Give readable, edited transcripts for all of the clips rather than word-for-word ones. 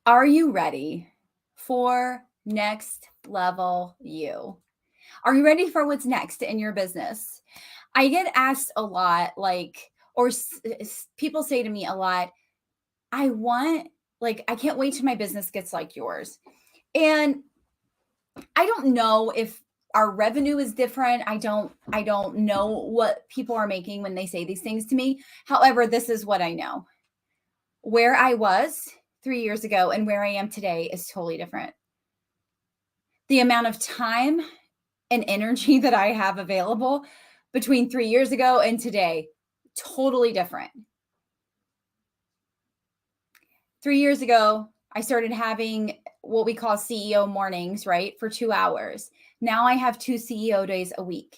Are you ready for next level you? Are you ready for what's next in your business? I get asked a lot, people say to me a lot, I can't wait till my business gets like yours. And I don't know if our revenue is different. I don't know what people are making when they say these things to me. However, this is what I know. Where I was 3 years ago and where I am today is totally different. The amount of time and energy that I have available between 3 years ago and today, totally different. 3 years ago, I started having what we call CEO mornings, right? For 2 hours. Now I have 2 CEO days a week.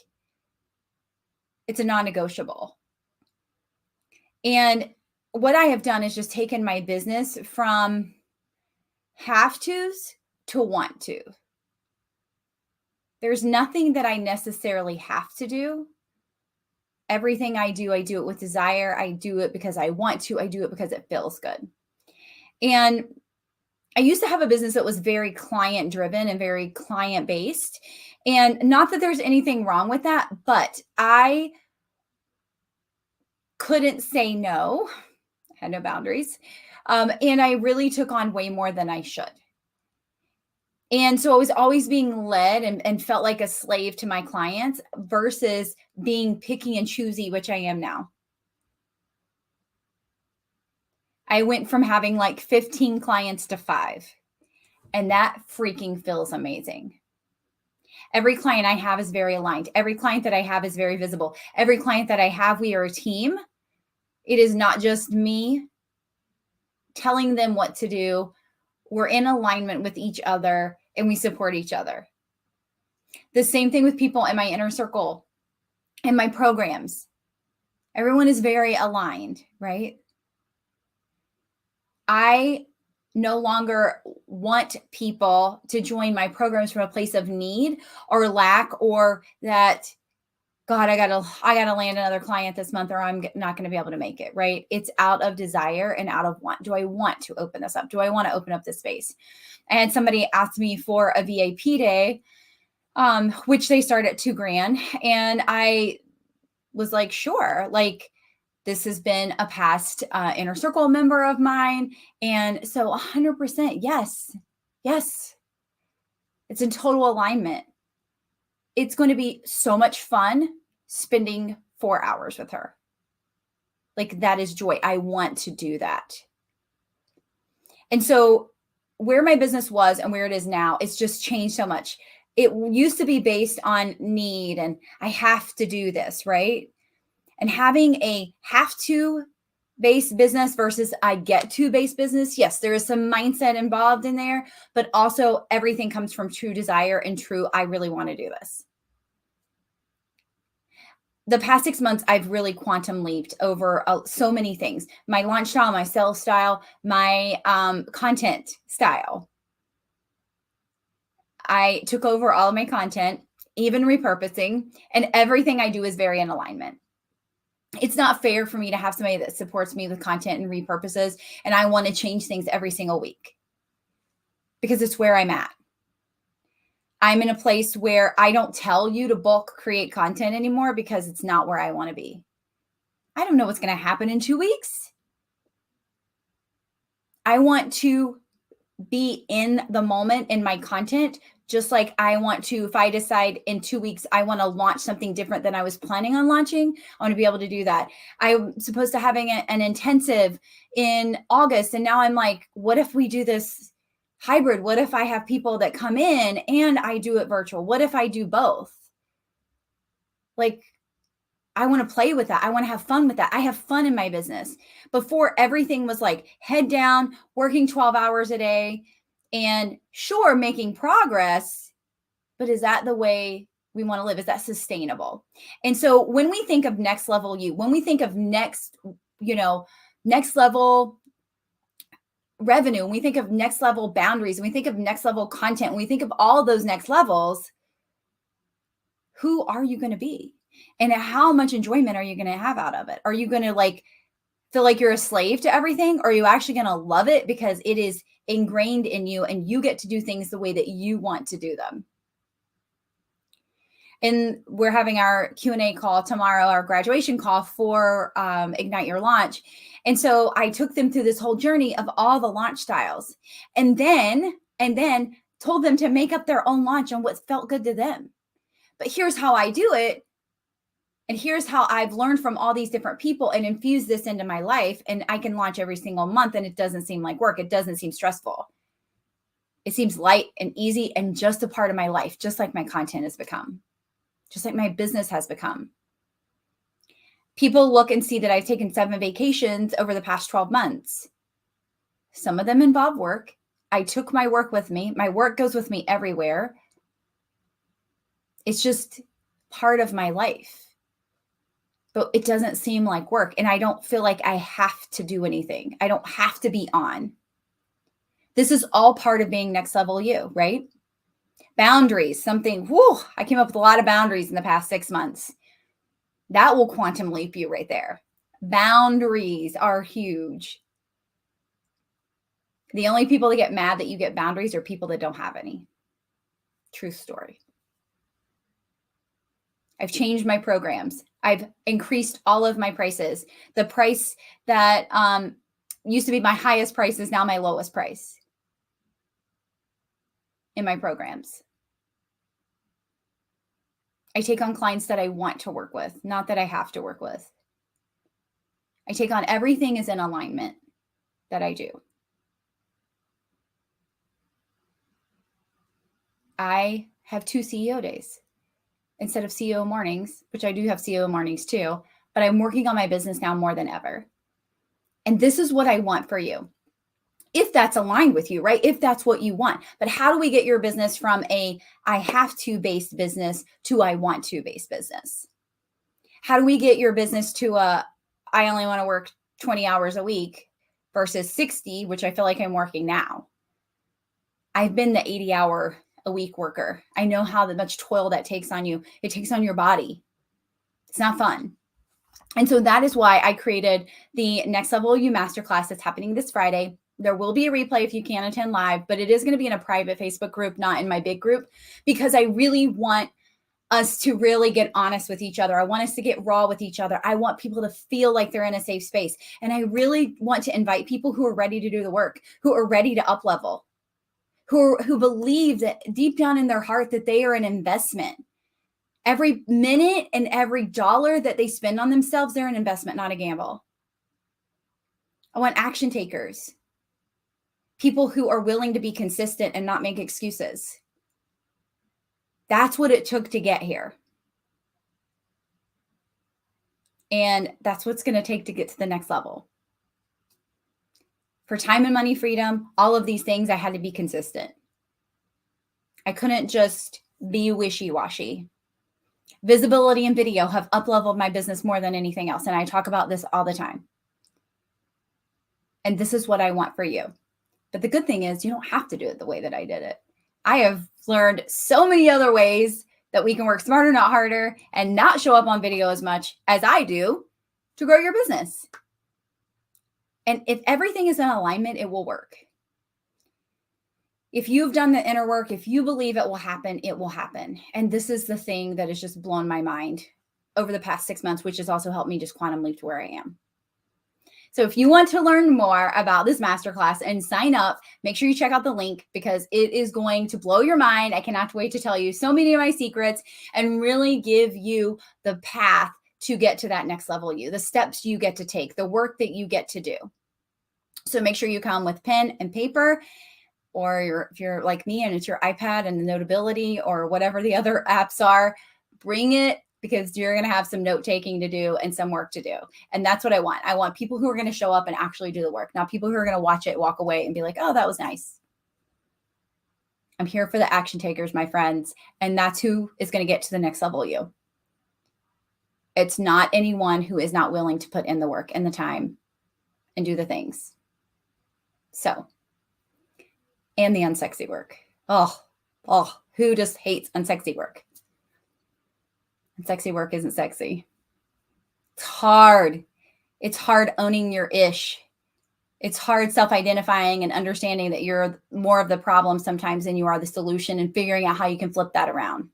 It's a non-negotiable. And what I have done is just taken my business from have tos to want to. There's nothing that I necessarily have to do. Everything I do it with desire. I do it because I want to. I do it because it feels good. And I used to have a business that was very client driven and very client based. And not that there's anything wrong with that, but I couldn't say no. I had no boundaries. And I really took on way more than I should. And so I was always being led and felt like a slave to my clients versus being picky and choosy, which I am now. I went from having like 15 clients to 5, and that freaking feels amazing. Every client I have is very aligned. Every client that I have is very visible. Every client that I have, we are a team. It is not just me telling them what to do. We're in alignment with each other and we support each other. The same thing with people in my inner circle, in my programs. Everyone is very aligned, right? I no longer want people to join my programs from a place of need or lack, or that, God, I gotta land another client this month or I'm not going to be able to make it, right? It's out of desire and out of want. Do I want to open this up? Do I want to open up this space? And somebody asked me for a VIP day, which they start at $2,000. And I was like, sure, like, this has been a past inner circle member of mine. And so 100%, yes. It's in total alignment. It's going to be so much fun spending 4 hours with her. Like, that is joy. I want to do that. And so where my business was and where it is now, it's just changed so much. It used to be based on need and I have to do this, right? And having a have to based business versus I get to based business. Yes, there is some mindset involved in there, but also everything comes from true desire and true, I really want to do this. The past 6 months, I've really quantum leaped over so many things. My launch style, my sales style, my content style. I took over all of my content, even repurposing, and everything I do is very in alignment. It's not fair for me to have somebody that supports me with content and repurposes, and I want to change things every single week because it's where I'm at. I'm in a place where I don't tell you to bulk create content anymore because it's not where I want to be. I don't know what's going to happen in 2 weeks. I want to be in the moment in my content, just like I want to, if I decide in 2 weeks, I want to launch something different than I was planning on launching, I want to be able to do that. I'm supposed to having an intensive in August. And now I'm like, what if we do this hybrid? What if I have people that come in and I do it virtual? What if I do both? Like, I want to play with that. I want to have fun with that. I have fun in my business. Before, everything was like head down, working 12 hours a day, and sure, making progress, but is that the way we want to live? Is that sustainable? And so when we think of next level you, when we think of next level revenue, when we think of next level boundaries, when we think of next level content, when we think of all of those next levels, who are you going to be? And how much enjoyment are you going to have out of it? Are you going to feel like you're a slave to everything? Or are you actually going to love it because it is ingrained in you, and you get to do things the way that you want to do them. And we're having our Q&A call tomorrow, our graduation call for Ignite Your Launch. And so I took them through this whole journey of all the launch styles, and then told them to make up their own launch on what felt good to them. But here's how I do it. And here's how I've learned from all these different people and infused this into my life. And I can launch every single month, and it doesn't seem like work. It doesn't seem stressful. It seems light and easy and just a part of my life, just like my content has become, just like my business has become. People look and see that I've taken 7 vacations over the past 12 months. Some of them involve work. I took my work with me. My work goes with me everywhere. It's just part of my life. But it doesn't seem like work. And I don't feel like I have to do anything. I don't have to be on. This is all part of being next level you, right? Boundaries, something, I came up with a lot of boundaries in the past 6 months. That will quantum leap you right there. Boundaries are huge. The only people that get mad that you get boundaries are people that don't have any. True story. I've changed my programs. I've increased all of my prices. The price that used to be my highest price is now my lowest price in my programs. I take on clients that I want to work with, not that I have to work with. I take on everything is in alignment that I do. I have 2 CEO days instead of CEO mornings, which I do have CEO mornings too, but I'm working on my business now more than ever. And this is what I want for you. If that's aligned with you, right? If that's what you want. But how do we get your business from a I have to based business to I want to based business? How do we get your business to a I only want to work 20 hours a week versus 60, which I feel like I'm working now? I've been the 80-hour a week worker. I know how much toil that takes on you. It takes on your body. It's not fun. And so that is why I created the Next Level You Masterclass that's happening this Friday. There will be a replay if you can't attend live, but it is going to be in a private Facebook group, not in my big group, because I really want us to really get honest with each other. I want us to get raw with each other. I want people to feel like they're in a safe space. And I really want to invite people who are ready to do the work, who are ready to up level, who believe that deep down in their heart that they are an investment. Every minute and every dollar that they spend on themselves, they're an investment, not a gamble. I want action takers, people who are willing to be consistent and not make excuses. That's what it took to get here. And that's what's going to take to get to the next level. For time and money freedom, all of these things, I had to be consistent. I couldn't just be wishy-washy. Visibility and video have up-leveled my business more than anything else. And I talk about this all the time. And this is what I want for you. But the good thing is you don't have to do it the way that I did it. I have learned so many other ways that we can work smarter, not harder, and not show up on video as much as I do to grow your business. And if everything is in alignment, it will work. If you've done the inner work, if you believe it will happen, it will happen. And this is the thing that has just blown my mind over the past 6 months, which has also helped me just quantum leap to where I am. So if you want to learn more about this masterclass and sign up, make sure you check out the link because it is going to blow your mind. I cannot wait to tell you so many of my secrets and really give you the path to get to that next level you, the steps you get to take, the work that you get to do. So make sure you come with pen and paper, or if you're like me and it's your iPad and the Notability or whatever the other apps are, bring it because you're going to have some note taking to do and some work to do. And that's what I want. I want people who are going to show up and actually do the work, not people who are going to watch it, walk away and be like, oh, that was nice. I'm here for the action takers, my friends. And that's who is going to get to the next level you. It's not anyone who is not willing to put in the work and the time and do the things. So, and the unsexy work. Oh, who just hates unsexy work? Unsexy work isn't sexy. It's hard. It's hard owning your ish. It's hard self-identifying and understanding that you're more of the problem sometimes than you are the solution, and figuring out how you can flip that around.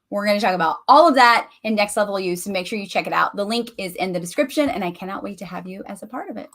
We're going to talk about all of that in Next Level You, so make sure you check it out. The link is in the description, and I cannot wait to have you as a part of it.